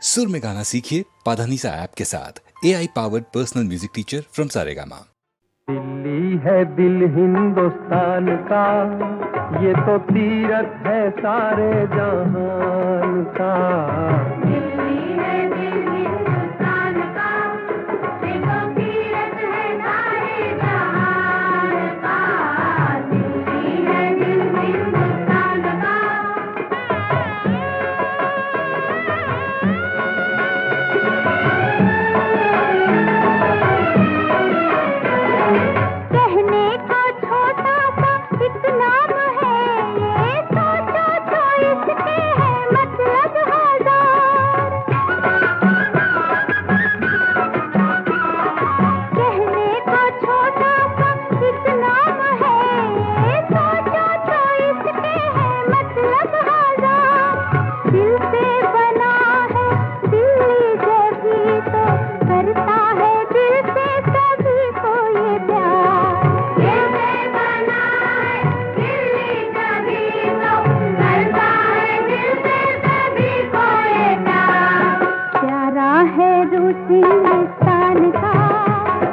सुर में गाना सीखिए पाधानीसा ऐप के साथ। AI powered personal music teacher from Saregama. Delhi है दिल हिंदुस्तान का, ये तो तीरथ है सारे जहान का। दिल्ली है दिल हिंदुस्तान का, ये तो तीरथ है सारे जहान का। दिल्ली है दिल हिंदुस्तान का। कहने को छोटा सा एक नाम है, ये सोचो तो इसके है मतलब हजार। कहने को छोटा सा एक नाम है, ये सोचो तो इसके है मतलब हजार। दिल से बना है दिल्ली जभी तो करता है दिल से सभी को ये प्यार। दिल से बना है दिल्ली जभी तो करता है दिल से सभी को ये प्यार। प्यारा है रूस हिंदुस्तान का,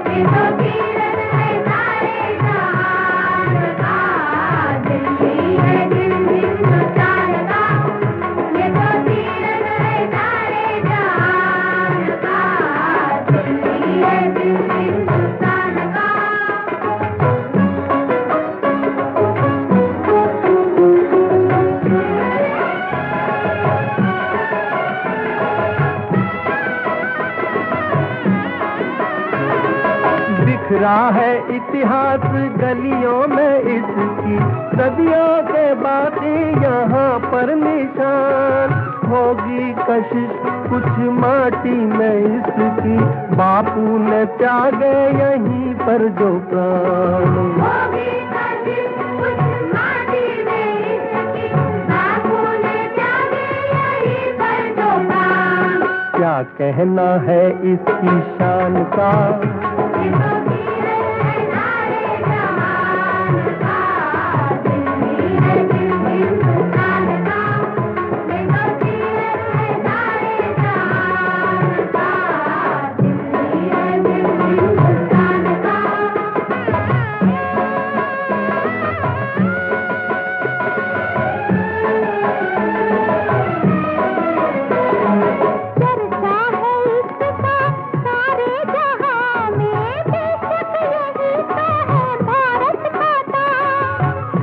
ये तो तीरथ है सारे जहान का। दिल्ली है दिल हिंदुस्तान का, ये तो तीरथ है सारे जहान का। दिल्ली है दिल हिंदुस्तान का। बिखरा है इतिहास गलियों में इसकी, सदियों के बाकी यहाँ पर निशान। होगी कशिश कुछ माटी में इसकी, बापू ने त्यागे यहीं पर जो प्राण। होगी कशिश कुछ माटी में इसकी, बापू ने त्यागे यहीं पर जो प्राण। क्या कहना है इसकी शान का, ये तो तीरथ है सारे जहान का। दिल्ली है दिल हिंदुस्तान का, ये तो तीरथ है सारे जहान का। दिल्ली है दिल हिंदुस्तान का। चर्चा है इसका सारे जहां में, बेशक यही तो है भारत का ताज।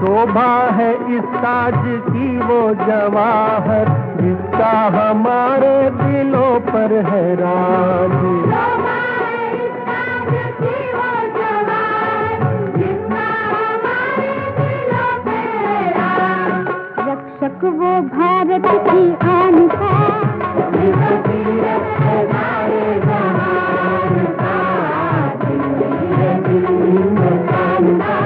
शोभा है इस ताज की वो जवाहर, जिसका हमारे दिलों पर है राज। शोभा है इस ताज की वो जवान, जिसका हमारे दिलों पे है राज। रक्षक वो भारत की आन का, ये तो तीरथ है सारे जहान का। दिल्ली है दिल हिंदुस्तान का,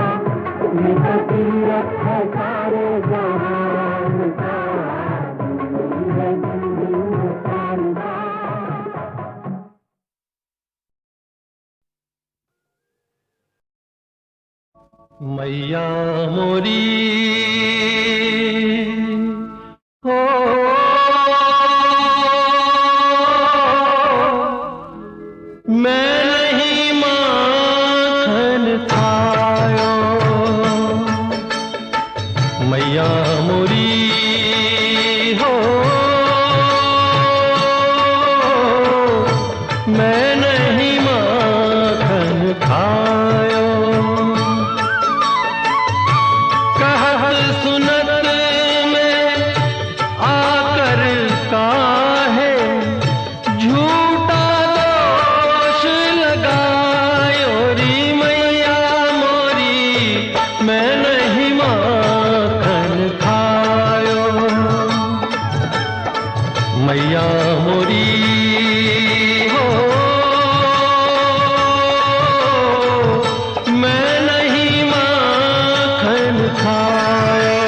ये तो तीरथ है सारे जहान का। दिल्ली है दिल हिंदुस्तान का। मैया मोरी हो, मैं नहीं माखन खायो। मैया मोरी हो, मैं नहीं माखन खायो। कहल सुनत में आकर काहे झूठा दोष लगायो। री मैया मोरी, मैं नहीं माखन खायो। मैया मोरी हो, मैं नहीं माखन खायो।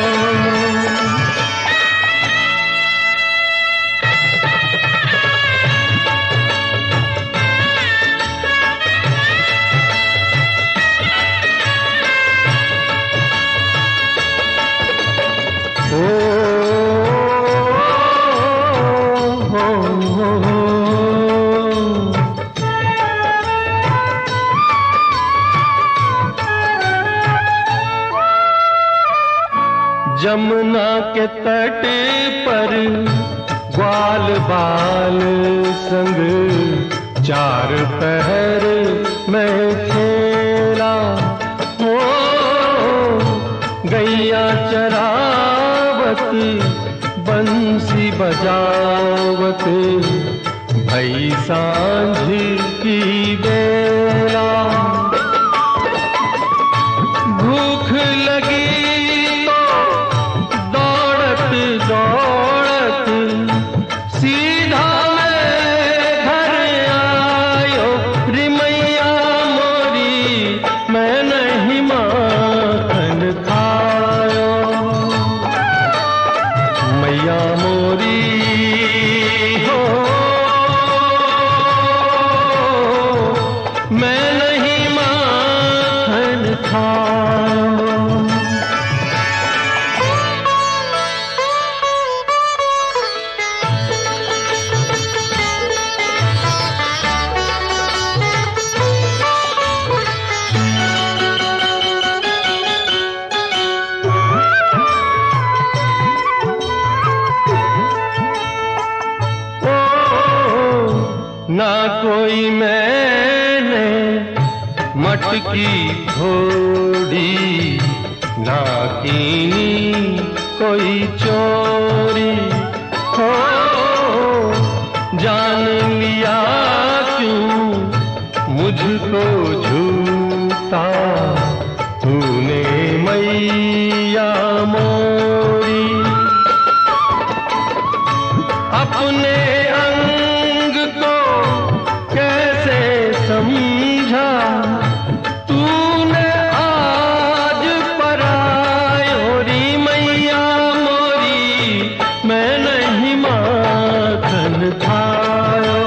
ओ जमुना के तट पर ग्वाल बाल संग चार पहर में खेला हो, गैया चरावत बंसी बजावत भई सांझ की बेला। भूख लगी दौड़त सीधा मैं घर आयो, रे मैया मोरी मैं नहीं माखन खायो। मैया मोरी हो मैं नहीं माखन खायो। ना कोई मैंने मटकी फोड़ी, ना कीनी कोई चोरी हो, जान लिया क्यों मुझको झूठा तूने मैया मोरी। अपने समझा तूने आज परायोरी, मैया मोरी मैं नहीं माखन खायो।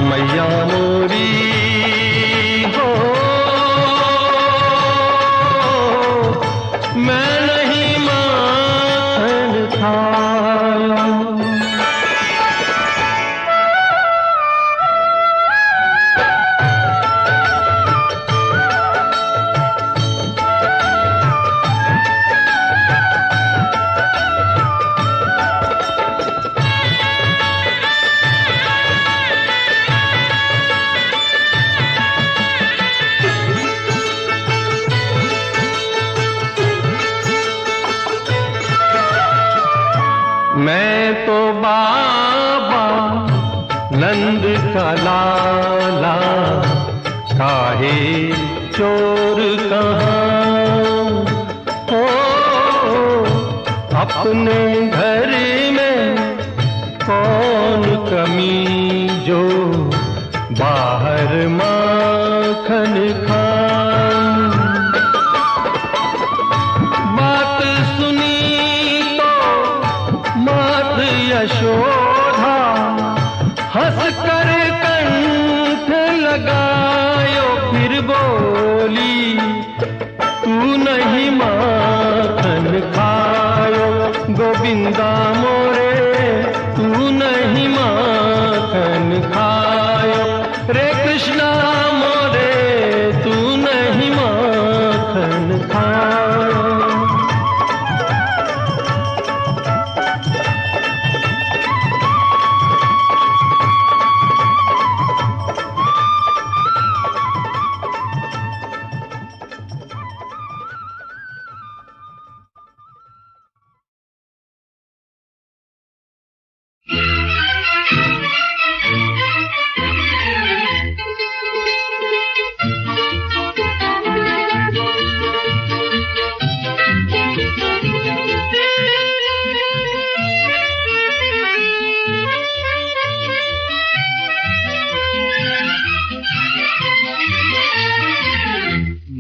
मैया मोरी हो मैं नहीं माखन खायो। मैं तो बाबा नंद का लाला, काहे चोर कहाँ हो, अपने घर में कौन कमी जो बाहर माखन खाऊं। बात सुनी यशोधा हंस कर कंठ लगायो, फिर बोली तू नहीं माखन खायो। गोविंदा मोरे तू नहीं माखन खायो, रे कृष्णा मोरे तू नहीं माखन खायो।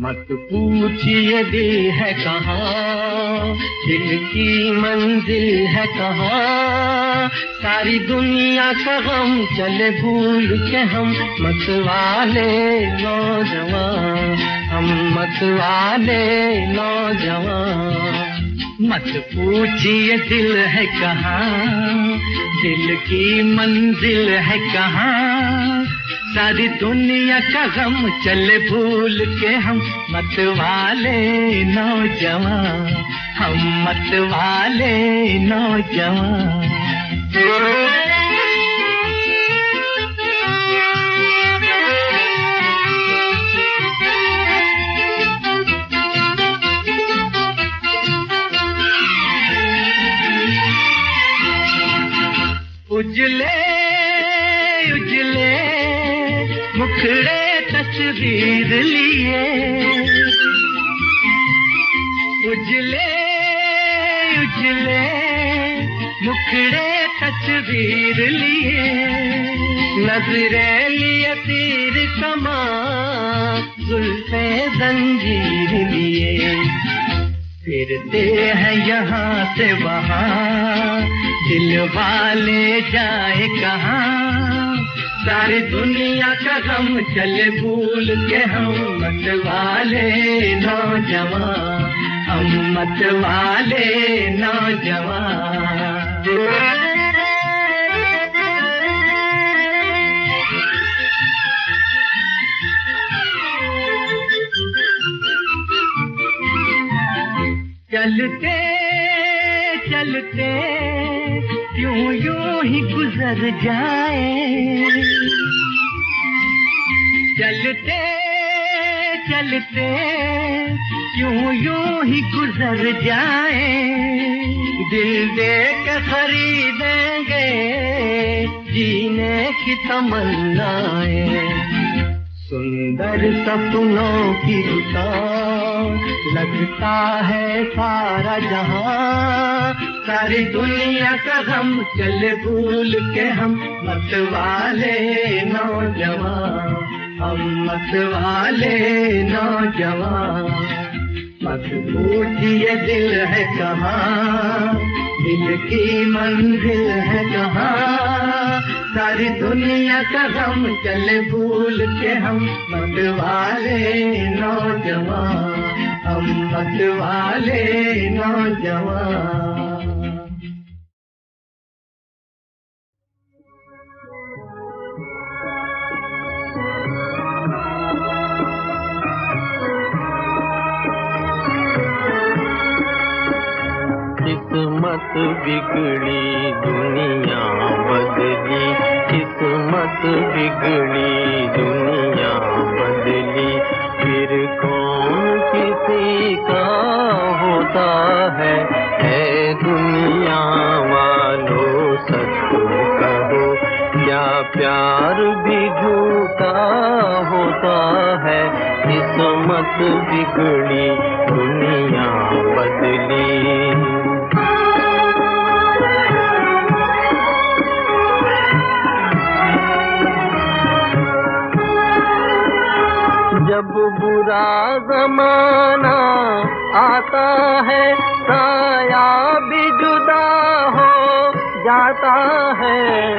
मत पूछिए दिल है कहाँ, दिल की मंजिल है कहाँ। सारी दुनिया का गम चले भूल के हम मत वाले नौजवान, हम मत वाले नौजवान। मत पूछिए दिल है कहाँ, दिल की मंजिल है कहाँ। सारी दुनिया का गम चले भूल के हम मत वाले नौजवान, हम मत वाले नौजवान। उजले उजले मुखड़े तस्वीर लिए, उजले उजले मुखड़े तस्वीर लिए। नजरे लिए तीर कमा, जुल्फे जंजीर लिए। फिरते हैं यहाँ से वहाँ, दिल वाले जाए कहाँ। सारी दुनिया का गम चले भूल के हम मत वाले नौजवान, हम मत वाले नौजवान। चलते चलते क्यों यूं ही गुजर जाए, चलते चलते क्यों यूं ही गुजर जाए। दिल दे के खरीदेंगे जीने की तमन्नाएं। सुंदर सपनों की दुकान लगता है सारा जहां। सारी दुनिया का गम चले भूल के हम मत वाले नौजवान, हम मत वाले नौजवान। मत पूछिए दिल है कहाँ, दिल की मंजिल है कहाँ। सारी दुनिया का गम चले भूल के हम मत वाले नौजवान, हम मत वाले नौजवान। किस्मत बिगड़ी दुनिया बदली, किस्मत बिगड़ी दुनिया बदली। फिर कौन किसी का होता है, ऐ दुनिया वालों सच कहो। क्या प्यार भी झूठा होता है, किस्मत बिगड़ी दुनिया बदली। जब बुरा ज़माना आता है, साया भी जुदा हो जाता है।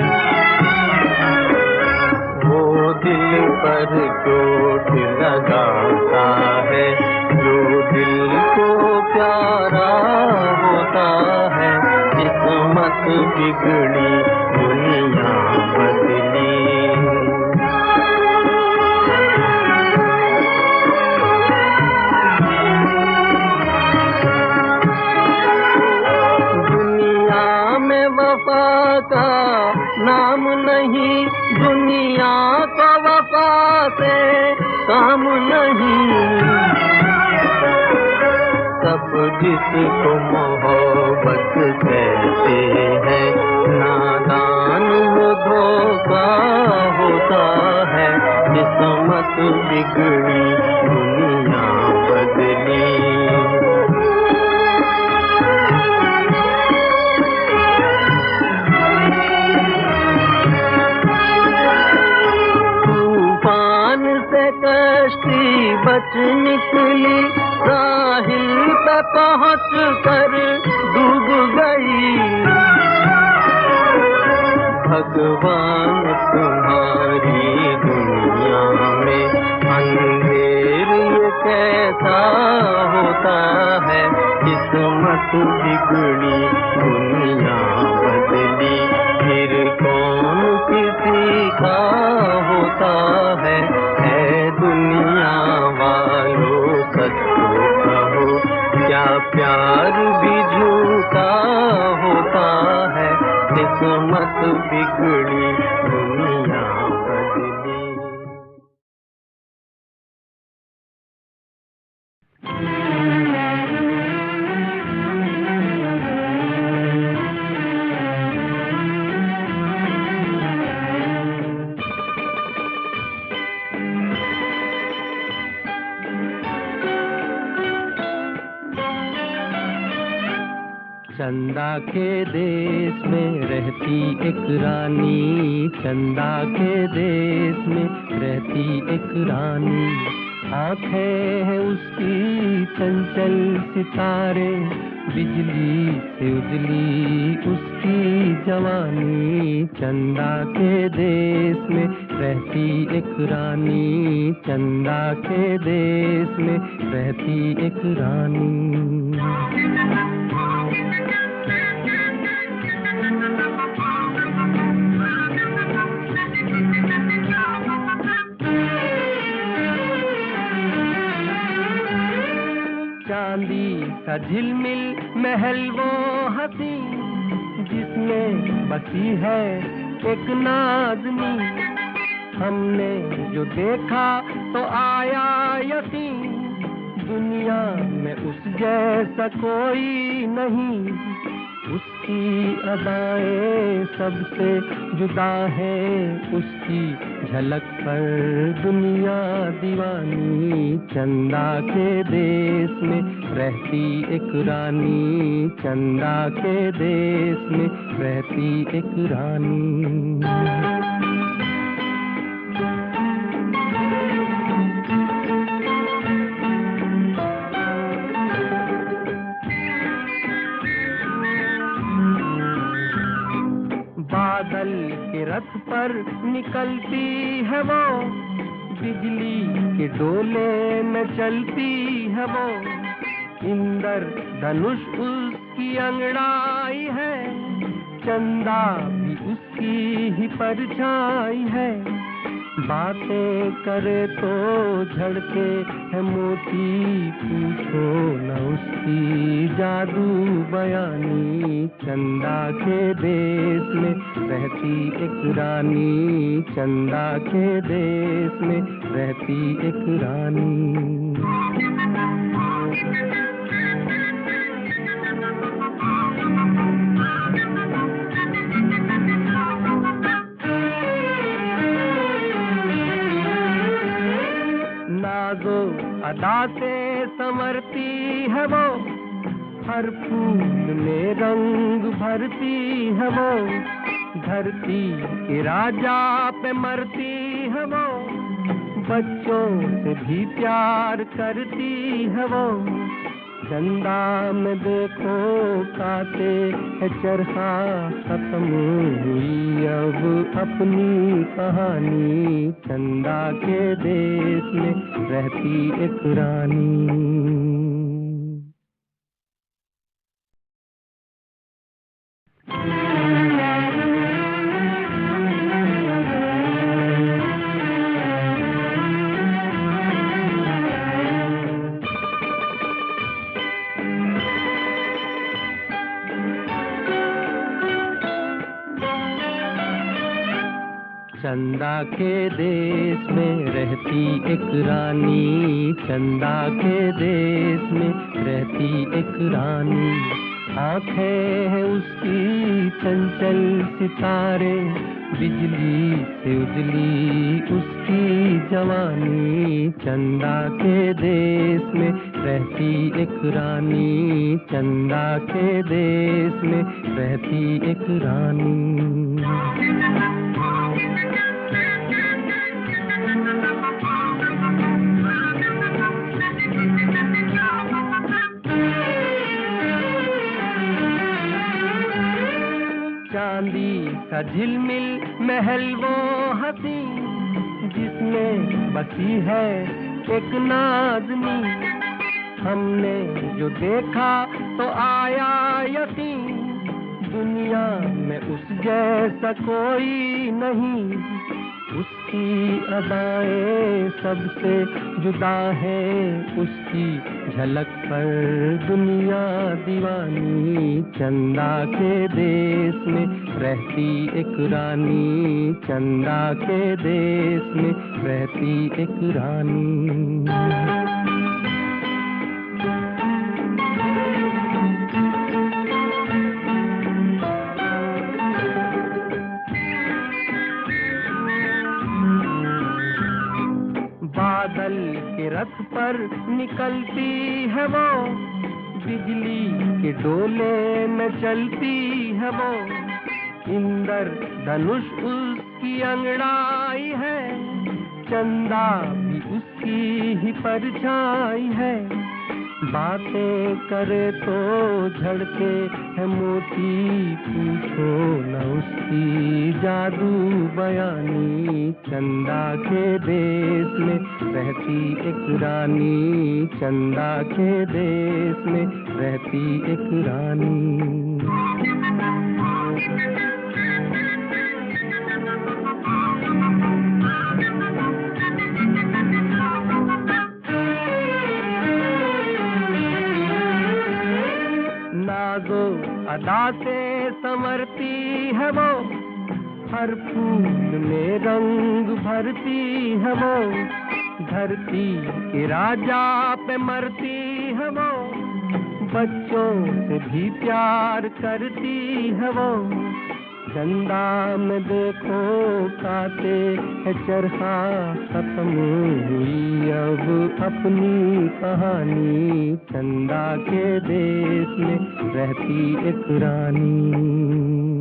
वो दिल पर चोट लगाता है, जो दिल को प्यारा होता है। किस्मत बिगड़ी दुनिया बदली। का नाम नहीं, दुनिया का वफा से काम नहीं। सब जिसको मोहब्बत कहते हैं, नादान वो धोखा होता है। किस्मत बिगड़ी दुनिया बदली। कश्ती बच निकली, साहिल पे पहुँच कर डूब गई। भगवान तुम्हारी दुनिया में अंधेर ये कैसा होता है। किस्मत बिगड़ी दुनिया बदली, फिर कौन किसी का होता है? ऐ दुनिया वालों सच तो कहो, क्या प्यार भी झूठा होता है? किस्मत बिगड़ी दुनिया बदली। चंदा के देश में रहती एक रानी, चंदा के देश में रहती एक रानी। आंखें हैं उसकी चंचल सितारे, बिजली से उजली उसकी जवानी। चंदा के देश में रहती एक रानी, चंदा के देश में रहती एक रानी। चांदी सा झिलमिल महल वो हंसी, जिसमें बसी है एक नाज़नी। हमने जो देखा तो आया यकीन, दुनिया में उस जैसा कोई नहीं। उसकी अदाएं सबसे जुदा है, उसकी झलक पर दुनिया दीवानी। चंदा के देश में रहती एक रानी, चंदा के देश में रहती एक रानी। बादल के रथ पर निकलती है वो, बिजली के डोले में चलती है वो। इंद्र धनुष उसकी अंगड़ाई है, चंदा भी उसकी ही परछाई है। बातें करे तो झड़के है मोती, पूछो न उसकी जादू बयानी। चंदा के देश में रहती एक रानी, चंदा के देश में रहती एक रानी। नाज़ो अदा से संवरती है वो, हर फूल में रंग भरती है वो। धरती के राजा पे मरती है वो, बच्चों से भी प्यार करती है वो। चंदा में देखो काते है चरखा, खत्म हुई अब अपनी कहानी। चंदा के देश में रहती एक रानी। चंदा के देश में रहती एक रानी, चंदा के देश में रहती एक रानी। आंखें हैं उसकी चंचल सितारे, बिजली से उजली उसकी जवानी। चंदा के देश में रहती एक रानी, चंदा के देश में रहती एक रानी। चांदी सा झिलमिल महल वो हंसी, जिसमें बसी है एक नाज़नी। हमने जो देखा तो आया यकीन, दुनिया में उस जैसा कोई नहीं। उसकी अदाएं सबसे जुदा है, उसकी झलक पर दुनिया दीवानी। चंदा के देश में रहती एक रानी, चंदा के देश में रहती एक रानी। बादल के रथ पर निकलती है वो, बिजली के डोले में चलती है वो। इंद्र धनुष उसकी अंगड़ाई है, चंदा भी उसकी ही परछाई है। बातें करे तो झड़के है मोती, पूछो न उसकी जादू बयानी। चंदा के देश में रहती एक रानी, चंदा के देश में रहती एक रानी। नाज़ो अदा से संवरती है वो, हर फूल में रंग भरती है वो। धरती के राजा पे मरती है वो, बच्चों से भी प्यार करती है वो। चंदा में देखो काते है चरखा, खत्म हुई अब अपनी कहानी। चंदा के देश में रहती एक रानी।